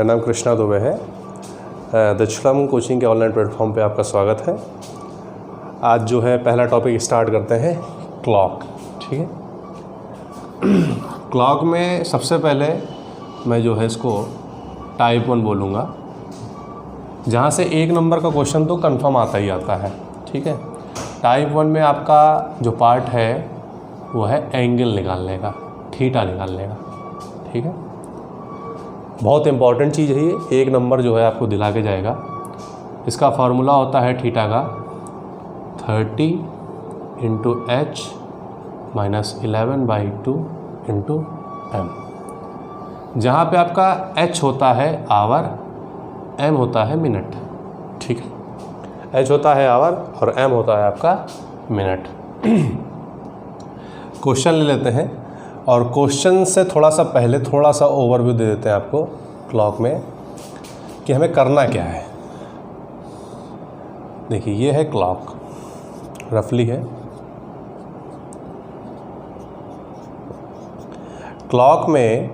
मेरा नाम कृष्णा दुबे है। दक्षलम कोचिंग के ऑनलाइन प्लेटफॉर्म पे आपका स्वागत है। आज जो है पहला टॉपिक स्टार्ट करते हैं, क्लॉक। ठीक है, क्लॉक में सबसे पहले मैं जो है इसको टाइप 1 बोलूँगा, जहाँ से 1 नंबर का क्वेश्चन तो कंफर्म आता ही आता है। ठीक है, टाइप 1 में आपका जो पार्ट है वो है एंगल निकालने का, थीटा निकालने का। ठीक है, बहुत इंपॉर्टेंट चीज़ है ये, 1 नंबर जो है आपको दिला के जाएगा। इसका फार्मूला होता है थीटा का 30 × h - 11/2 × m, जहाँ पे आपका h होता है आवर, m होता है मिनट। ठीक है, h होता है आवर और m होता है आपका मिनट। क्वेश्चन ले लेते हैं और क्वेश्चन से थोड़ा सा पहले थोड़ा सा ओवरव्यू दे देते हैं आपको क्लॉक में कि हमें करना क्या है। देखिए, ये है क्लॉक, रफली है। क्लॉक में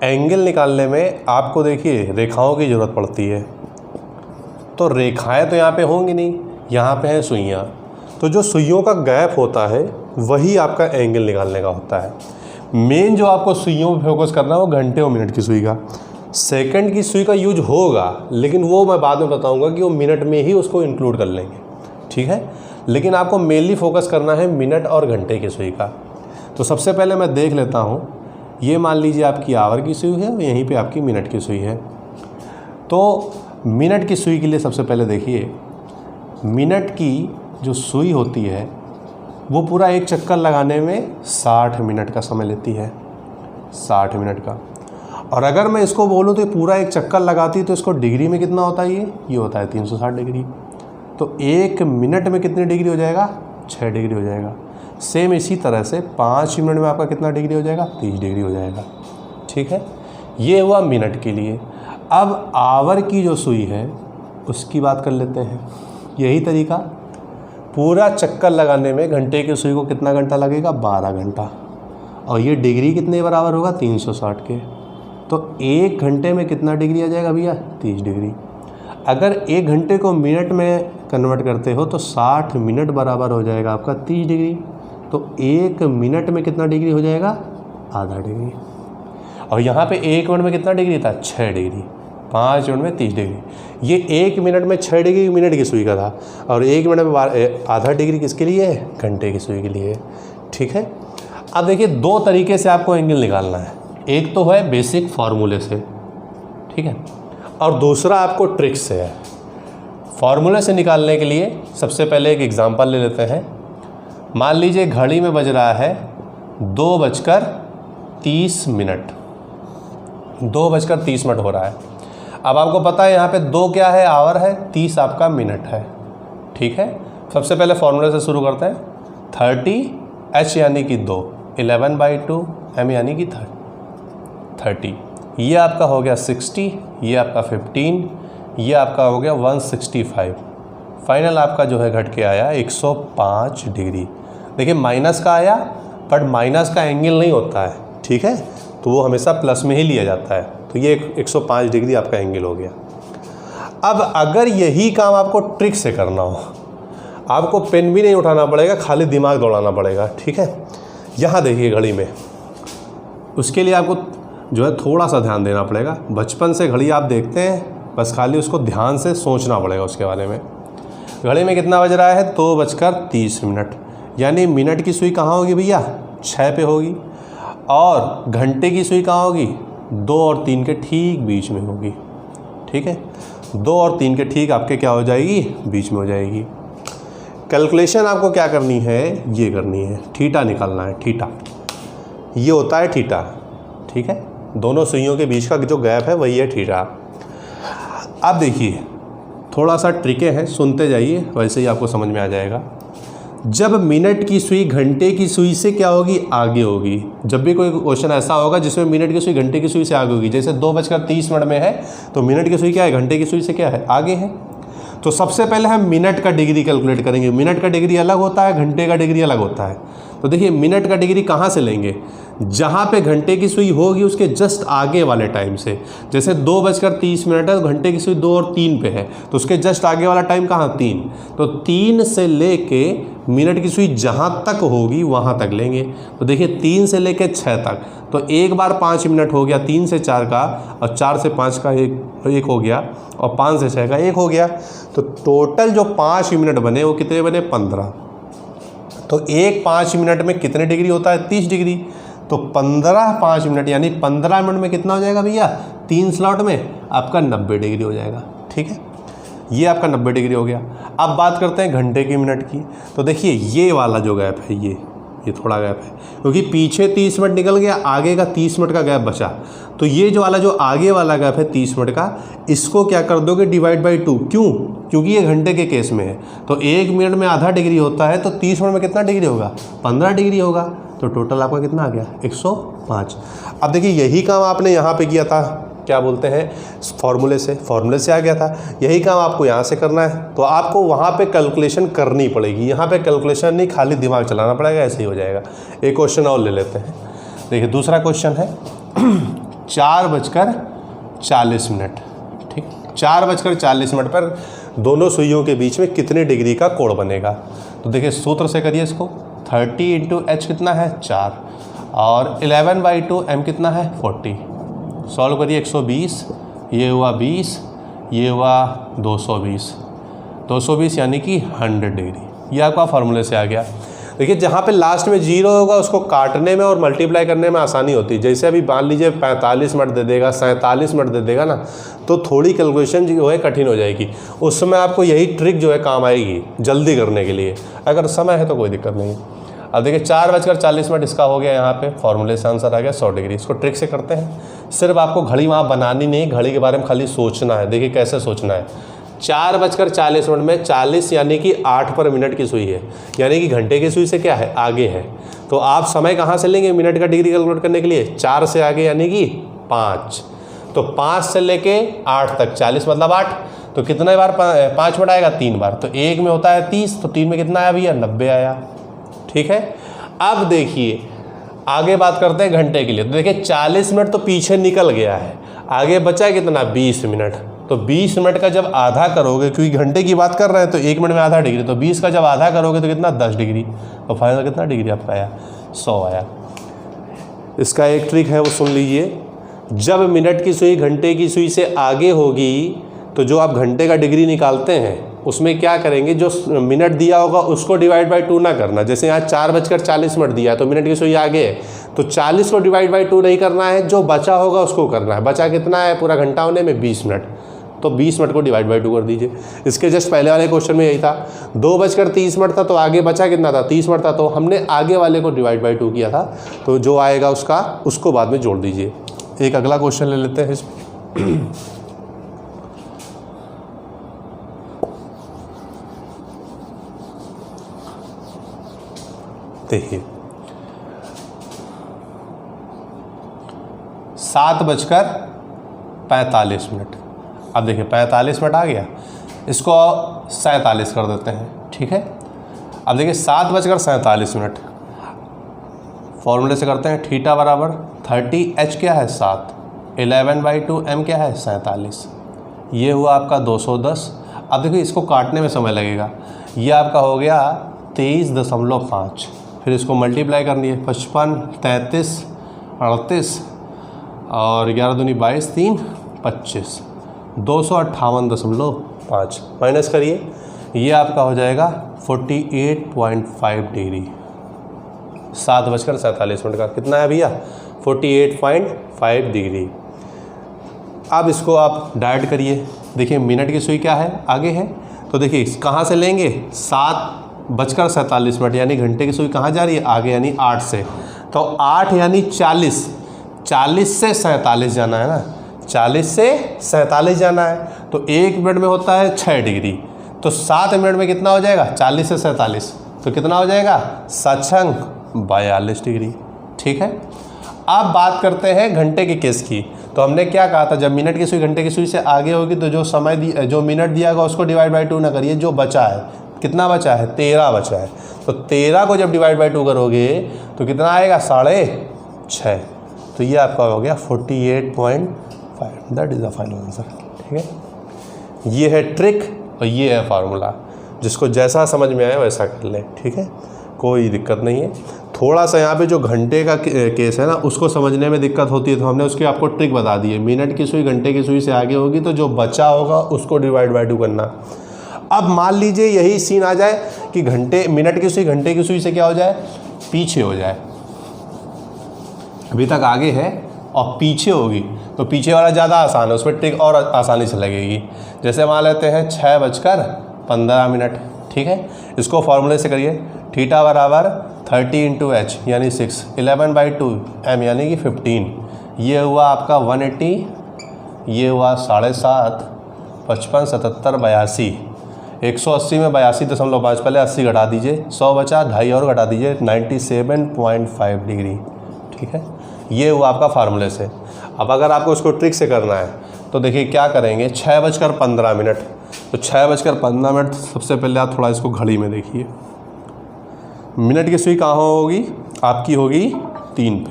एंगल निकालने में आपको देखिए रेखाओं की ज़रूरत पड़ती है। तो रेखाएं तो यहाँ पे होंगी नहीं, यहाँ पे हैं सुइयाँ। तो जो सुइयों का गैप होता है वही आपका एंगल निकालने का होता है। मेन जो आपको सुइयों पे फोकस करना है वो घंटे और मिनट की सुई का। सेकंड की सुई का यूज होगा, लेकिन वो मैं बाद में बताऊंगा कि वो मिनट में ही उसको इंक्लूड कर लेंगे। ठीक है, लेकिन आपको मेनली फोकस करना है मिनट और घंटे की सुई का। तो सबसे पहले मैं देख लेता हूँ, ये मान लीजिए आपकी आवर की सुई है, यहीं पर आपकी मिनट की सुई है। तो मिनट की सुई के लिए सबसे पहले देखिए, मिनट की जो सुई होती है वो पूरा एक चक्कर लगाने में 60 मिनट का समय लेती है, 60 मिनट का। और अगर मैं इसको बोलूँ तो पूरा एक चक्कर लगाती है तो इसको डिग्री में कितना होता है, ये होता है 360 डिग्री। तो 1 मिनट में कितनी डिग्री हो जाएगा, 6 डिग्री हो जाएगा। सेम इसी तरह से 5 मिनट में आपका कितना डिग्री हो जाएगा, 30 डिग्री हो जाएगा। ठीक है, ये हुआ मिनट के लिए। अब आवर की जो सुई है उसकी बात कर लेते हैं। यही तरीका, पूरा चक्कर लगाने में घंटे की सुई को कितना घंटा लगेगा, 12 घंटा। और ये डिग्री कितने बराबर होगा, 360 के। तो 1 घंटे में कितना डिग्री आ जाएगा भैया, 30 डिग्री। अगर 1 घंटे को मिनट में कन्वर्ट करते हो तो 60 मिनट बराबर हो जाएगा आपका 30 डिग्री। तो 1 मिनट में कितना डिग्री हो जाएगा, आधा डिग्री। और यहाँ पे 1 मिनट में कितना डिग्री था, 6 डिग्री। 5 मिनट में 30 डिग्री। ये 1 मिनट में 6 डिग्री मिनट की सुई का था, और 1 मिनट में आधा डिग्री किसके लिए है, घंटे की सुई के लिए। ठीक है, अब देखिए 2 तरीके से आपको एंगल निकालना है। एक तो है बेसिक फार्मूले से, ठीक है, और दूसरा आपको ट्रिक से है। फार्मूले से निकालने के लिए सबसे पहले एक एग्जांपल ले लेते हैं। मान लीजिए घड़ी में बज रहा है 2:30 मिनट, 2:30 मिनट हो रहा है। अब आपको पता है यहाँ पे 2 क्या है, आवर है, 30 आपका मिनट है। ठीक है, सबसे पहले फॉर्मूले से शुरू करते हैं। 30 h यानी कि 2, 11/2 m यानी कि 30। ये आपका हो गया 60, ये आपका 15, ये आपका हो गया 165। फाइनल आपका जो है घट के आया 105 डिग्री। देखिए माइनस का आया, बट माइनस का एंगल नहीं होता है। ठीक है, तो वो हमेशा प्लस में ही लिया जाता है। तो ये 105 डिग्री आपका एंगल हो गया। अब अगर यही काम आपको ट्रिक से करना हो, आपको पेन भी नहीं उठाना पड़ेगा, खाली दिमाग दौड़ाना पड़ेगा। ठीक है, यहाँ देखिए घड़ी में, उसके लिए आपको जो है थोड़ा सा ध्यान देना पड़ेगा। बचपन से घड़ी आप देखते हैं, बस खाली उसको ध्यान से सोचना पड़ेगा उसके बारे में। घड़ी में कितना बज रहा है, 2:30 मिनट, यानी मिनट की सुई कहाँ होगी भैया, 6 पे होगी। और घंटे की सुई कहाँ होगी, 2 और 3 के ठीक बीच में होगी। ठीक है, 2 और 3 के ठीक आपके क्या हो जाएगी, बीच में हो जाएगी। कैलकुलेशन आपको क्या करनी है, ये करनी है, थीटा निकालना है। थीटा ये होता है थीटा। ठीक है, दोनों सुइयों के बीच का जो गैप है वही है थीटा। अब देखिए थोड़ा सा ट्रिके हैं, सुनते जाइए, वैसे ही आपको समझ में आ जाएगा। जब मिनट की सुई घंटे की सुई से क्या होगी, आगे होगी। जब भी कोई क्वेश्चन ऐसा होगा जिसमें मिनट की सुई घंटे की सुई से आगे होगी, जैसे 2:30 मिनट में है तो मिनट की सुई क्या है, घंटे की सुई से क्या है, आगे है। तो सबसे पहले हम मिनट का डिग्री कैलकुलेट करेंगे। मिनट का डिग्री अलग होता है, घंटे का डिग्री अलग होता है। तो देखिए मिनट का डिग्री कहाँ से लेंगे, जहाँ पे घंटे की सुई होगी उसके जस्ट आगे वाले टाइम से, जैसे 2:30 है तो घंटे की सुई 2 और 3 पे है, तो उसके जस्ट आगे वाला टाइम कहाँ 3, तो 3 से लेके मिनट की सुई जहाँ तक होगी वहाँ तक लेंगे। तो देखिए 3 से लेके 6 तक, तो एक बार 5 मिनट हो गया 3 से 4 का, और 4 से 5 का एक हो गया, और 5 से 6 का 1 हो गया। तो टोटल जो 5 मिनट बने वो कितने बने 15। तो एक 5 मिनट में कितने डिग्री होता है 30 डिग्री। तो 15 5 मिनट यानी 15 मिनट में कितना हो जाएगा भैया 3 स्लॉट में आपका 90 डिग्री हो जाएगा। ठीक है, ये आपका 90 डिग्री हो गया। अब बात करते हैं घंटे की मिनट की। तो देखिए ये वाला जो गैप है ये थोड़ा गैप है, क्योंकि पीछे 30 मिनट निकल गया, आगे का 30 मिनट का गैप बचा। तो ये जो आगे वाला गैप है 30 मिनट का, इसको क्या कर दोगे डिवाइड बाई 2। क्यों? क्योंकि ये घंटे के केस में है। तो 1 मिनट में आधा डिग्री होता है, तो 30 मिनट में कितना डिग्री होगा 15 डिग्री होगा। तो टोटल आपका कितना आ गया 105। अब देखिए यही काम आपने यहाँ पे किया था, क्या बोलते हैं फॉर्मूले से आ गया था। यही काम आपको यहाँ से करना है, तो आपको वहाँ पे कैलकुलेशन करनी पड़ेगी। यहाँ पे कैलकुलेशन नहीं, खाली दिमाग चलाना पड़ेगा, ऐसे ही हो जाएगा। एक क्वेश्चन और ले लेते हैं। देखिए दूसरा क्वेश्चन है 4:40। ठीक, 4:40 पर दोनों सुइयों के बीच में कितने डिग्री का कोण बनेगा। तो देखिए सूत्र से करिए इसको। 30 × h कितना है 4, और 11/2 m कितना है 40। सॉल्व करिए 120, ये हुआ 20, ये हुआ 220 यानी कि 100 डिग्री। ये आपका फार्मूले से आ गया। देखिए जहाँ पे लास्ट में 0 होगा उसको काटने में और मल्टीप्लाई करने में आसानी होती है। जैसे अभी मान लीजिए 45 मिनट दे देगा, 47 मिनट दे देगा ना, तो थोड़ी कैलकुलेशन जो है कठिन हो जाएगी। उस समय आपको यही ट्रिक जो है काम आएगी जल्दी करने के लिए। अगर समय है तो कोई दिक्कत नहीं। अब देखिए 4:40 इसका हो गया, यहाँ पे फॉर्मूले से आंसर आ गया 100 डिग्री। इसको ट्रिक से करते हैं। सिर्फ आपको घड़ी वहाँ बनानी नहीं, घड़ी के बारे में खाली सोचना है। देखिए कैसे सोचना है। 4:40 में 40 यानी कि 8 पर मिनट की सुई है, यानी कि घंटे की सुई से क्या है आगे है। तो आप समय कहाँ से लेंगे मिनट का डिग्री कैलकुलेट करने के लिए 4 से आगे यानी कि 5। तो 5 से लेके 8 तक 40 मतलब 8। तो कितने बार 5 मिनट आएगा 3 बार। तो 1 में होता है 30, तो 3 में कितना आया भैया 90 आया। ठीक है, अब देखिए आगे बात करते हैं घंटे के लिए। तो देखिए 40 मिनट तो पीछे निकल गया है, आगे बचा कितना 20 मिनट। तो 20 मिनट का जब आधा करोगे, क्योंकि घंटे की बात कर रहे हैं तो 1 मिनट में आधा डिग्री, तो 20 का जब आधा करोगे तो कितना 10 डिग्री। तो फाइनल कितना डिग्री आपका आया 100 आया। इसका एक ट्रिक है वो सुन लीजिए। जब मिनट की सुई घंटे की सुई से आगे होगी तो जो आप घंटे का डिग्री निकालते हैं उसमें क्या करेंगे, जो मिनट दिया होगा उसको डिवाइड बाई 2 ना करना। जैसे यहाँ 4:40 दिया है तो मिनट की सुई आगे है, तो 40 को डिवाइड बाई 2 नहीं करना है, जो बचा होगा उसको करना है। बचा कितना है पूरा घंटा होने में 20 मिनट, तो 20 मिनट को डिवाइड बाई 2 कर दीजिए। इसके जस्ट पहले वाले क्वेश्चन में यही था। 2:30 था तो आगे बचा कितना था 30 मिनट था, तो हमने आगे वाले को डिवाइड बाई 2 किया था। तो जो आएगा उसको बाद में जोड़ दीजिए। एक अगला क्वेश्चन ले लेते हैं इसमें। देखिए 7:45। अब देखिए 45 मिनट आ गया, इसको 47 कर देते हैं। ठीक है, अब देखिए 7:47 फॉर्मूले से करते हैं। थीटा बराबर 30h क्या है 7, 11/2 m क्या है 47। ये हुआ आपका 210। अब देखिए इसको काटने में समय लगेगा। ये आपका हो गया 23.5। फिर इसको मल्टीप्लाई करनी है 55, 33, 38 और 11 दूनी 22, 3 25, 258.5 माइनस करिए। ये आपका हो जाएगा 48.5 डिग्री। 7:47 का कितना है भैया 48.5 डिग्री। अब इसको आप डाइविड करिए। देखिए मिनट की सुई क्या है आगे है, तो देखिए कहाँ से लेंगे 7:47 यानी घंटे की सुई कहाँ जा रही है आगे यानी 8 से। तो 8 यानी 40 से 47 जाना है ना, 40 से 47 जाना है। तो 1 मिनट में होता है 6 डिग्री, तो 7 मिनट में कितना हो जाएगा 40 से 47, तो कितना हो जाएगा 7×6 42 डिग्री। ठीक है, अब बात करते हैं घंटे के केस की। तो हमने क्या कहा था, जब मिनट की सुई घंटे की सुई से आगे होगी तो जो मिनट दिया होगा उसको डिवाइड बाई 2 ना करिए। जो बचा है कितना बचा है 13 बचा है, तो 13 को जब डिवाइड बाई 2 करोगे तो कितना आएगा 6। तो ये आपका हो गया 48.5। That is the final answer. ठीक है, ये है ट्रिक और ये है फार्मूला। जिसको जैसा समझ में आए वैसा कर लें। ठीक है, कोई दिक्कत नहीं है। थोड़ा सा यहाँ पे जो घंटे का केस है ना, उसको समझने में दिक्कत होती है, तो हमने उसकी आपको ट्रिक बता दी है। मिनट की सुई घंटे की सुई से आगे होगी तो जो बचा होगा उसको डिवाइड बाय 2 करना। अब मान लीजिए यही सीन आ जाए कि मिनट की सुई घंटे की सुई से क्या हो जाए, पीछे हो जाए। अभी तक आगे है और पीछे होगी तो पीछे वाला ज़्यादा आसान है, उसमें ट्रिक और आसानी से लगेगी। जैसे मान लेते हैं 6:15। ठीक है, इसको फॉर्मूले से करिए। थीटा बराबर 30 × h यानी 6, 11/2 m यानी कि 15। ये हुआ आपका 180, ये हुआ 7.5, 55, 77, 82। 180 में 82.5, पहले 80 घटा दीजिए, 100 बचा, 2.5 और घटा दीजिए, 97.5 डिग्री। ठीक है, ये हुआ आपका फार्मूले से। अब अगर आपको इसको ट्रिक से करना है तो देखिए क्या करेंगे। 6:15। तो 6:15 सबसे पहले आप थोड़ा इसको घड़ी में देखिए। मिनट की सुई कहाँ होगी, आपकी होगी 3 पे,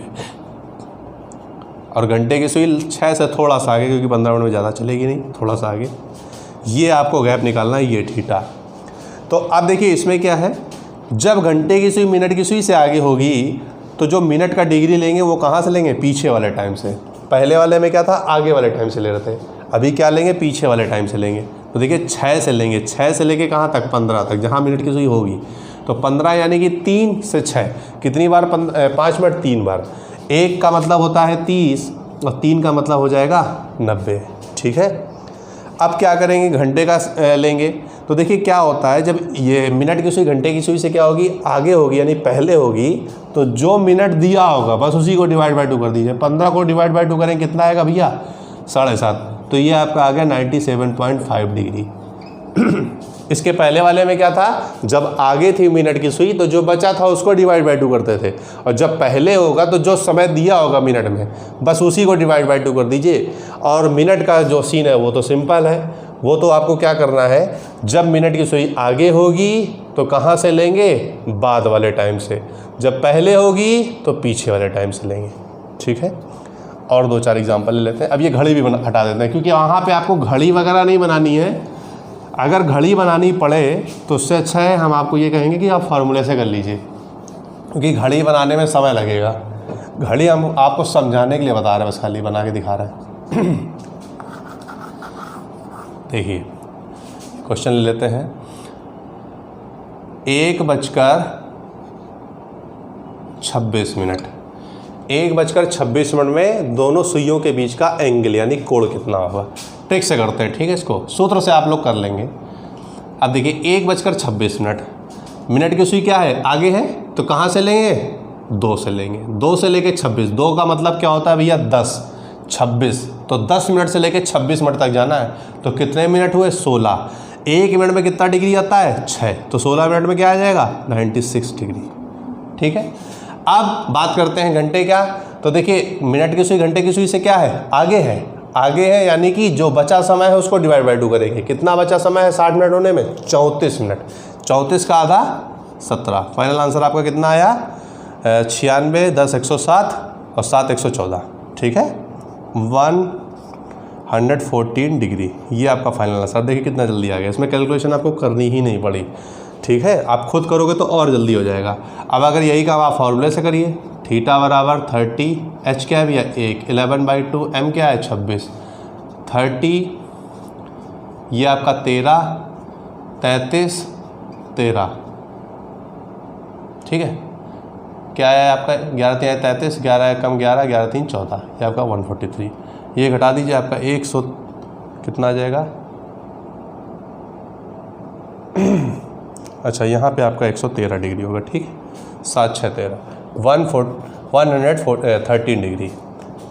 और घंटे की सुई 6 से थोड़ा सा आगे, क्योंकि 15 मिनट में ज़्यादा चलेगी नहीं, थोड़ा सा आगे। ये आपको गैप निकालना है, ये थीटा। तो अब देखिए इसमें क्या है, जब घंटे की सुई मिनट की सुई से आगे होगी तो जो मिनट का डिग्री लेंगे वो कहाँ से लेंगे, पीछे वाले टाइम से। पहले वाले में क्या था, आगे वाले टाइम से ले रहे थे, अभी क्या लेंगे, पीछे वाले टाइम से लेंगे। तो देखिए 6 से लेंगे, 6 से लेके कहाँ तक, 15 तक, जहाँ मिनट की सुई होगी। तो 15 यानी कि 3 से 6 कितनी बार, 5 मिनट 3 बार। 1 का मतलब होता है 30 और 3 का मतलब हो जाएगा 90। ठीक है, अब क्या करेंगे, घंटे का लेंगे। तो देखिए क्या होता है, जब ये मिनट की सुई घंटे की सुई से क्या होगी, आगे होगी यानी पहले होगी, तो जो मिनट दिया होगा बस उसी को डिवाइड बाय 2 कर दीजिए। 15 को डिवाइड बाय 2 करें कितना आएगा भैया, 7.5। तो ये आपका आ गया 97.5 डिग्री। इसके पहले वाले में क्या था, जब आगे थी मिनट की सुई तो जो बचा था उसको डिवाइड बाय 2 करते थे, और जब पहले होगा तो जो समय दिया होगा मिनट में बस उसी को डिवाइड बाय 2 कर दीजिए। और मिनट का जो सीन है वो तो सिंपल है, वो तो आपको क्या करना है, जब मिनट की सुई आगे होगी तो कहाँ से लेंगे, बाद वाले टाइम से, जब पहले होगी तो पीछे वाले टाइम से लेंगे। ठीक है, और 2-4 एग्जाम्पल ले लेते हैं। अब ये घड़ी भी हटा देते हैं, क्योंकि वहाँ पे आपको घड़ी वगैरह नहीं बनानी है। अगर घड़ी बनानी पड़े तो उससे अच्छा है हम आपको ये कहेंगे कि आप फार्मूले से कर लीजिए, क्योंकि घड़ी बनाने में समय लगेगा। घड़ी हम आपको समझाने के लिए बता रहे हैं, बस खाली बना के दिखा रहे हैं। देखिए क्वेश्चन ले लेते हैं। 1:26। 1:26 में दोनों सुइयों के बीच का एंगल यानी कोण कितना होगा, ट्रिक से करते हैं। ठीक है, इसको सूत्र से आप लोग कर लेंगे। अब देखिए 1:26, मिनट की सुई क्या है, आगे है, तो कहाँ से लेंगे, 2 से लेंगे। 2 से लेके 26, 2 का मतलब क्या होता है भैया, 10, 26, तो 10 मिनट से लेके 26 मिनट तक जाना है। तो कितने मिनट हुए, 16। 1 मिनट में कितना डिग्री आता है, 6, तो 16 मिनट में क्या आ जाएगा, 96 डिग्री। ठीक है, अब बात करते हैं घंटे का। तो देखिए मिनट की सुई घंटे की सुई से क्या है, आगे है, यानी कि जो बचा समय है उसको डिवाइड बाय 2 करेंगे। कितना बचा समय है 60 मिनट होने में, 34 मिनट। 34 का आधा 17। फाइनल आंसर आपका कितना आया, 96, 10 107 और 7 114। ठीक है, 114 डिग्री। ये आपका फाइनल आंसर। देखिए कितना जल्दी आ गया, इसमें कैलकुलेशन आपको करनी ही नहीं पड़ी। ठीक है, आप खुद करोगे तो और जल्दी हो जाएगा। अब अगर यही काम आप फॉर्मूले से करिए, थीटा बराबर 30, h क्या है भैया 1, 11/2, m क्या है 26, 30, ये आपका 13, 33, 13। ठीक है, क्या है आपका 11 3 33, 11 कम 11, 11 3 14, ये आपका 143। ये घटा दीजिए, आपका 100 कितना आ जाएगा, अच्छा यहाँ पे आपका 113 डिग्री होगा। ठीक है, 7 6 13, 113 डिग्री।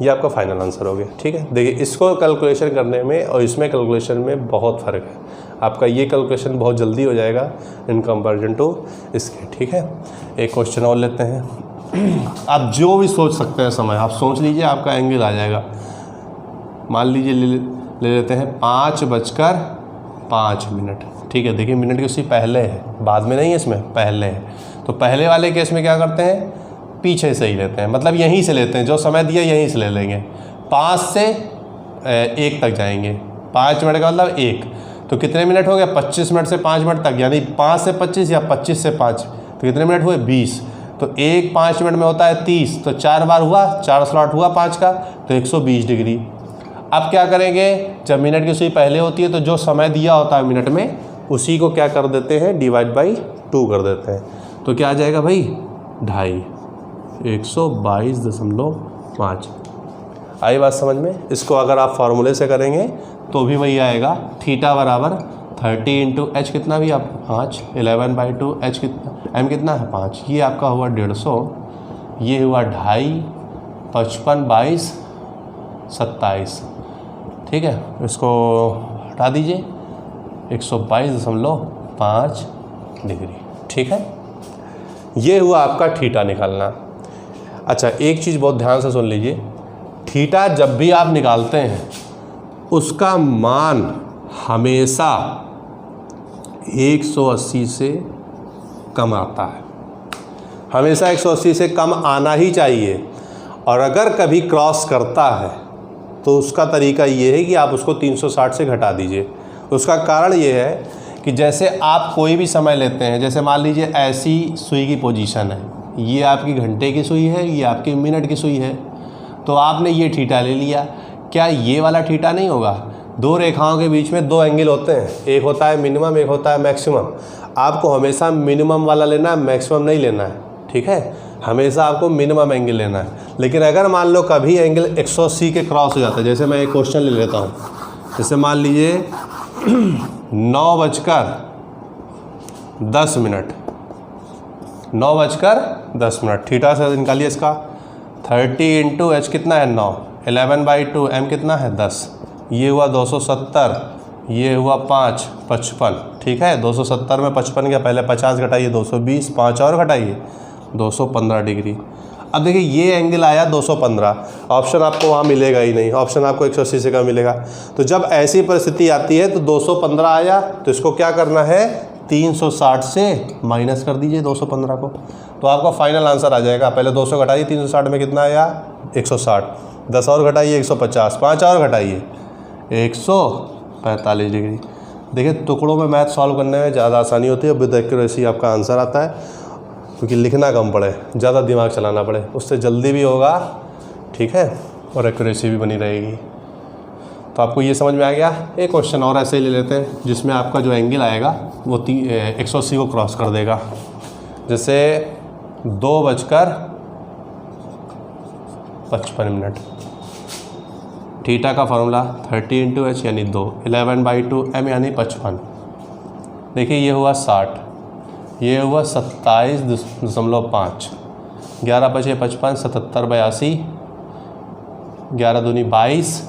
ये आपका फाइनल आंसर हो गया। ठीक है, देखिए इसको कैलकुलेशन करने में और इसमें कैलकुलेशन में बहुत फ़र्क है। आपका ये कैलकुलेशन बहुत जल्दी हो जाएगा इन कंपैरिजन टू इसके। ठीक है, एक क्वेश्चन और लेते हैं। आप जो भी सोच सकते हैं समय, आप सोच लीजिए, आपका एंगल आ जाएगा। मान लीजिए ले लेते हैं 5:05। ठीक है, देखिए मिनट की उसी पहले है, बाद में नहीं है, इसमें पहले है। तो पहले वाले केस में क्या करते हैं, पीछे से ही लेते हैं, मतलब यहीं से लेते हैं, जो समय दिया यहीं से ले लेंगे। 5 से 1 तक जाएंगे, 5 मिनट का मतलब 1, तो कितने मिनट हो गए? 25 मिनट से 5 मिनट तक, यानी 5 से 25 या 25 से 5, तो कितने मिनट हुए? 20। तो 1 5 मिनट में होता है 30, तो 4 बार हुआ, 4 स्लॉट हुआ 5 का, तो 120 डिग्री। अब क्या करेंगे? जब मिनट की सुई पहले होती है तो जो समय दिया होता है मिनट में, उसी को क्या कर देते हैं? डिवाइड बाई 2 कर देते हैं। तो क्या आ जाएगा भाई? 2.5, 122.5। आई बात समझ में? इसको अगर आप फार्मूले से करेंगे तो भी वही आएगा, थीटा बराबर 30 इंटू एच कितना भी आप 5, 11/2 एच कितना, एम कितना है 5, ये आपका हुआ 150, ये हुआ 2.5, 55, 22, 27। ठीक है, इसको हटा दीजिए, 122.5 डिग्री। ठीक है, ये हुआ आपका थीटा निकालना। अच्छा, एक चीज़ बहुत ध्यान से सुन लीजिए, थीटा जब भी आप निकालते हैं उसका मान हमेशा 180 से कम आता है, हमेशा 180 से कम आना ही चाहिए। और अगर कभी क्रॉस करता है तो उसका तरीका ये है कि आप उसको 360 से घटा दीजिए। उसका कारण ये है कि जैसे आप कोई भी समय लेते हैं, जैसे मान लीजिए ऐसी सुई की पोजीशन है, ये आपकी घंटे की सुई है, ये आपकी मिनट की सुई है, तो आपने ये थीटा ले लिया, क्या ये वाला थीटा नहीं होगा? 2 रेखाओं के बीच में 2 एंगल होते हैं, एक होता है मिनिमम, एक होता है मैक्सिमम। आपको हमेशा मिनिमम वाला लेना है, मैक्सिमम नहीं लेना है। ठीक है, हमेशा आपको मिनिमम एंगल लेना है। लेकिन अगर मान लो कभी एंगल 180 के क्रॉस हो जाता है, जैसे मैं एक क्वेश्चन ले लेता हूँ, जैसे मान लीजिए 9:10, 9:10, थीटा से निकालिए इसका, 30 इंटू एच कितना है 9, 11/2 एम कितना है 10, ये हुआ 270, ये हुआ 5, 55। ठीक है, 270 में 55 क्या, पहले 50 घटाइए 220, 5 और घटाइए 215 डिग्री। अब देखिए ये एंगल आया 215, ऑप्शन आपको वहाँ मिलेगा ही नहीं, ऑप्शन आपको 180 से कम मिलेगा। तो जब ऐसी परिस्थिति आती है तो 215 आया, तो इसको क्या करना है? 360 से माइनस कर दीजिए 215 को, तो आपका फाइनल आंसर आ जाएगा। पहले 200 घटाइए, 360 में कितना आया? 160, 10 और घटाइए 150, 5 और घटाइए 145 डिग्री। देखिए टुकड़ों में मैथ सॉल्व करने में ज़्यादा आसानी होती है, विद एक्यूरेसी आपका आंसर आता है, क्योंकि लिखना कम पड़े, ज़्यादा दिमाग चलाना पड़े, उससे जल्दी भी होगा। ठीक है, और एक्यूरेसी भी बनी रहेगी। तो आपको ये समझ में आ गया। एक क्वेश्चन और ऐसे ही ले लेते हैं, जिसमें आपका जो एंगल आएगा वो 180 को क्रॉस कर देगा। जैसे 2:55, थीटा का फार्मूला 30 इंटू एच यानी 2, 11/2 एम यानी 55। देखिए ये हुआ 60, ये हुआ 27.5, 11 बचे 55, 77 82, 11 दूनी 22,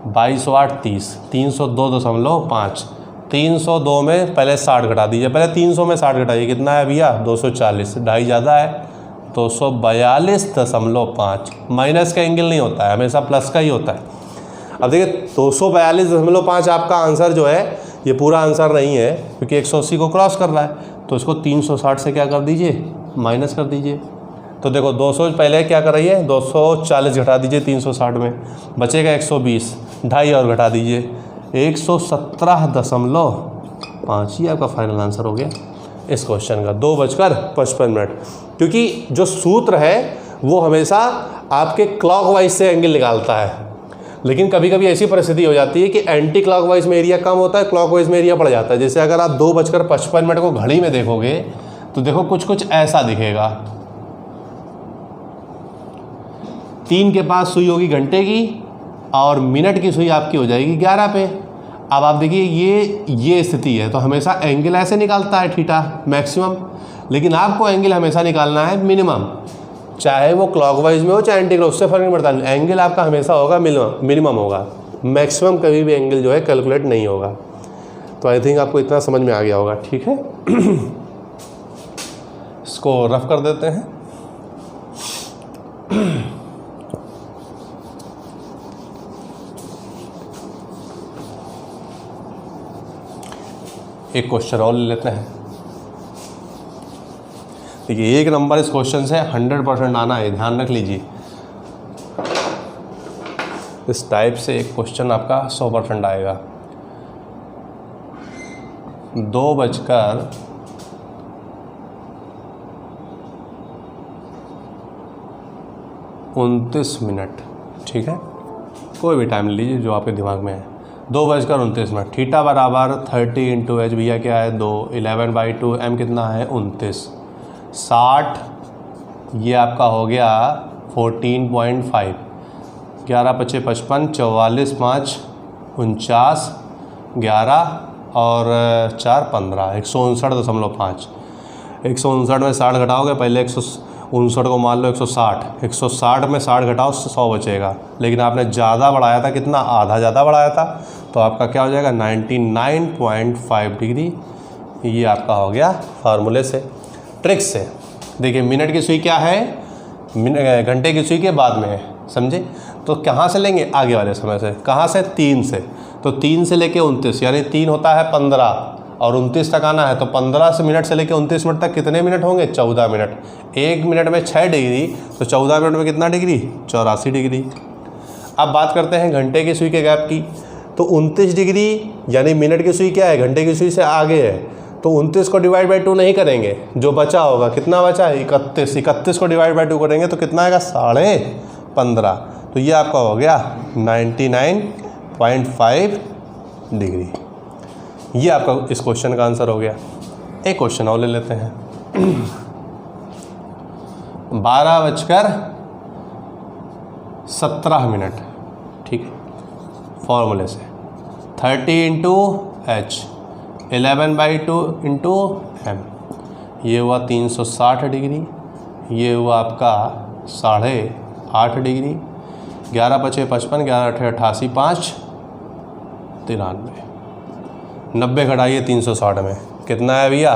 22 8 30, 302.5, 302 में पहले 60 घटा दीजिए, पहले 300 में 60 घटाइए, कितना है भैया? 240, 2.5 ज़्यादा है, 242.5। माइनस का एंगल नहीं होता है, हमेशा प्लस का ही होता है। अब देखिए 242.5 आपका आंसर जो है ये पूरा आंसर नहीं है, क्योंकि 180 को क्रॉस कर रहा है, तो इसको 360 से क्या कर दीजिए? माइनस कर दीजिए। तो देखो 200 पहले क्या कर रही है? 240 घटा दीजिए 360 में, बचेगा 120, 2.5 और घटा दीजिए 117.5। ये आपका फाइनल आंसर हो गया इस क्वेश्चन का, 2:55। क्योंकि जो सूत्र है वो हमेशा आपके क्लॉकवाइज से एंगल निकालता है, लेकिन कभी कभी ऐसी परिस्थिति हो जाती है कि एंटी क्लॉकवाइज में एरिया कम होता है, क्लॉकवाइज में एरिया बढ़ जाता है। जैसे अगर आप 2:55 को घड़ी में देखोगे तो देखो कुछ ऐसा दिखेगा। 3 के पास सुई होगी घंटे की, और मिनट की सुई आपकी हो जाएगी 11 पे। अब आप देखिए ये स्थिति है, तो हमेशा एंगल ऐसे निकालता है थीटा मैक्सिमम, लेकिन आपको एंगल हमेशा निकालना है मिनिमम, चाहे वो क्लॉकवाइज में हो चाहे एंटी क्लॉक, उससे फर्क नहीं पड़ता। एंगल आपका हमेशा होगा मिनिमम होगा, मैक्सिमम कभी भी एंगल जो है कैलकुलेट नहीं होगा। तो आई थिंक आपको इतना समझ में आ गया होगा। ठीक है, इसको रफ कर देते हैं। एक क्वेश्चन और ले लेते हैं। देखिए 1 नंबर इस क्वेश्चन से 100% आना है, ध्यान रख लीजिए। इस टाइप से एक क्वेश्चन आपका 100% आएगा। 2:29, ठीक है, कोई भी टाइम ले लीजिए जो आपके दिमाग में है। 2:29, थीटा बराबर 30 इंटू एच, भैया क्या है 2, 11/2, एम कितना है 29, 60, ये आपका हो गया 14.5, 11×5 = 55, 44, 5 49, 11 और 4 15, 159.5। 159 में 60 घटाओगे, पहले 159 को मान लो 160, 160 में 60 घटाओ 100 बचेगा, लेकिन आपने ज़्यादा बढ़ाया था, कितना, आधा ज़्यादा बढ़ाया था, तो आपका क्या हो जाएगा 99.5 डिग्री। ये आपका हो गया फार्मूले से, ट्रिक से। देखिए मिनट की सुई क्या है, घंटे की सुई के बाद में है, समझे। तो कहाँ से लेंगे, आगे वाले समय से। कहाँ से, 3 से। तो 3 से लेके 29, यानी 3 होता है 15 और 29 तक आना है, तो 15 मिनट से लेके 29 मिनट तक कितने मिनट होंगे, 14 मिनट। 1 मिनट में 6 डिग्री, तो 14 मिनट में कितना डिग्री, 84 डिग्री। अब बात करते हैं घंटे की सुई के गैप की। तो 29 डिग्री, यानी मिनट की सुई क्या है, घंटे की सुई से आगे है, तो 29 को डिवाइड बाई 2 नहीं करेंगे, जो बचा होगा, कितना बचा है 31, 31 को डिवाइड बाई 2 करेंगे तो कितना आएगा 15.5। तो ये आपका हो गया 99.5 डिग्री। ये आपका इस क्वेश्चन का आंसर हो गया। एक क्वेश्चन और ले लेते हैं। 12:17, ठीक है, फॉर्मूले से 30 इंटू एच, 11/2 इंटू एम, ये हुआ 360 डिग्री, ये हुआ आपका 8.5 डिग्री, 11×5 = 55, 11×8 = 88, 5 93, 90 घटाइए 360 में, कितना है भैया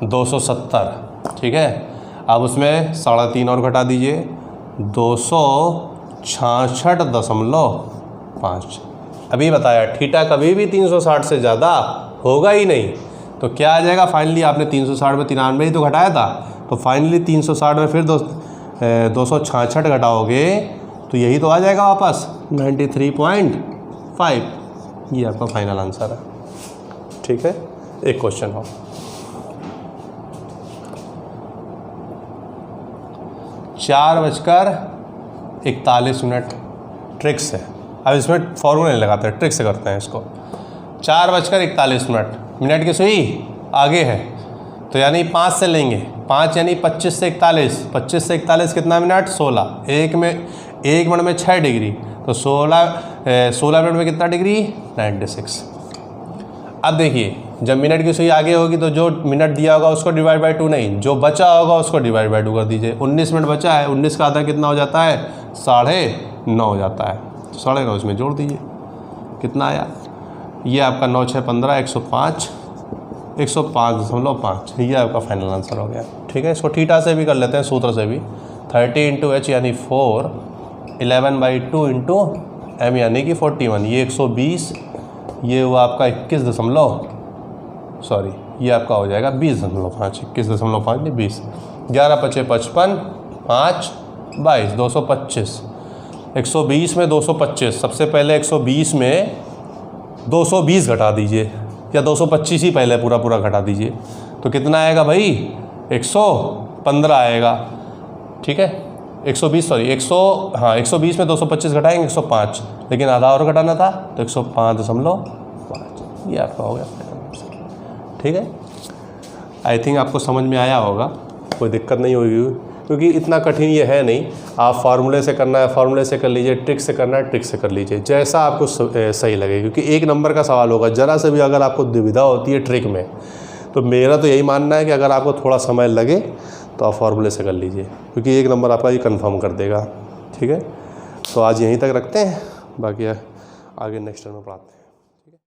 270, ठीक है। अब उसमें 3.5 और घटा दीजिए, 266.5। अभी बताया थीटा कभी भी 360 से ज़्यादा होगा ही नहीं, तो क्या आ जाएगा फाइनली, आपने 360 में 93 ही तो घटाया था, तो फाइनली 360 में फिर 266 घटाओगे तो यही तो आ जाएगा वापस 93.5। ये आपका फाइनल आंसर है, ठीक है। एक क्वेश्चन हो, 4:41, ट्रिक से। अब इसमें फॉर्मूला नहीं लगाते, ट्रिक से करते हैं इसको। 4:41, मिनट की सुई आगे है, तो यानी 5 से लेंगे, 5 यानी 25 से 41, 25 से 41 कितना मिनट, 16, 1 मिनट में 6 डिग्री, तो 16 मिनट में कितना डिग्री, 96। अब देखिए जब मिनट की सुई आगे होगी तो जो मिनट दिया होगा उसको डिवाइड बाई 2 नहीं, जो बचा होगा उसको डिवाइड बाई 2 कर दीजिए। 19 मिनट बचा है, 19 का आधा कितना हो जाता है, 9.5 हो जाता है, तो 9.5 इसमें जोड़ दीजिए, कितना आया, ये आपका 9 6 15, 105, 105.5। ये आपका फाइनल आंसर हो गया, ठीक है। इसको थीटा से भी कर लेते हैं, सूत्र से भी। 30 इंटू एच यानी 4, 11/2 इंटू एम यानी कि 41, ये 120, ये हुआ आपका 21 ये आपका हो जाएगा 20.5, 21.5 नहीं 20, 11×5 = 55, 5 22, 225, 120 में 225, सबसे पहले 120 में 220 घटा दीजिए, या 225 ही पहले पूरा घटा दीजिए, तो कितना आएगा भाई 115 आएगा, ठीक है। 120 में 225 घटाएंगे 105, लेकिन आधा और घटाना था तो 105.5। ये आपका हो गया, ठीक है। आई थिंक आपको समझ में आया होगा, कोई दिक्कत नहीं होगी, क्योंकि इतना कठिन ये है नहीं। आप फार्मूले से करना है फार्मूले से कर लीजिए, ट्रिक से करना है ट्रिक से कर लीजिए, जैसा आपको सही लगे, क्योंकि 1 नंबर का सवाल होगा। ज़रा से भी अगर आपको दुविधा होती है ट्रिक में, तो मेरा तो यही मानना है कि अगर आपको थोड़ा समय लगे तो आप फार्मूले से कर लीजिए, क्योंकि 1 नंबर आपका ये कंफर्म कर देगा, ठीक है। तो आज यहीं तक रखते हैं, बाकी आगे नेक्स्ट टाइम में पढ़ाते हैं।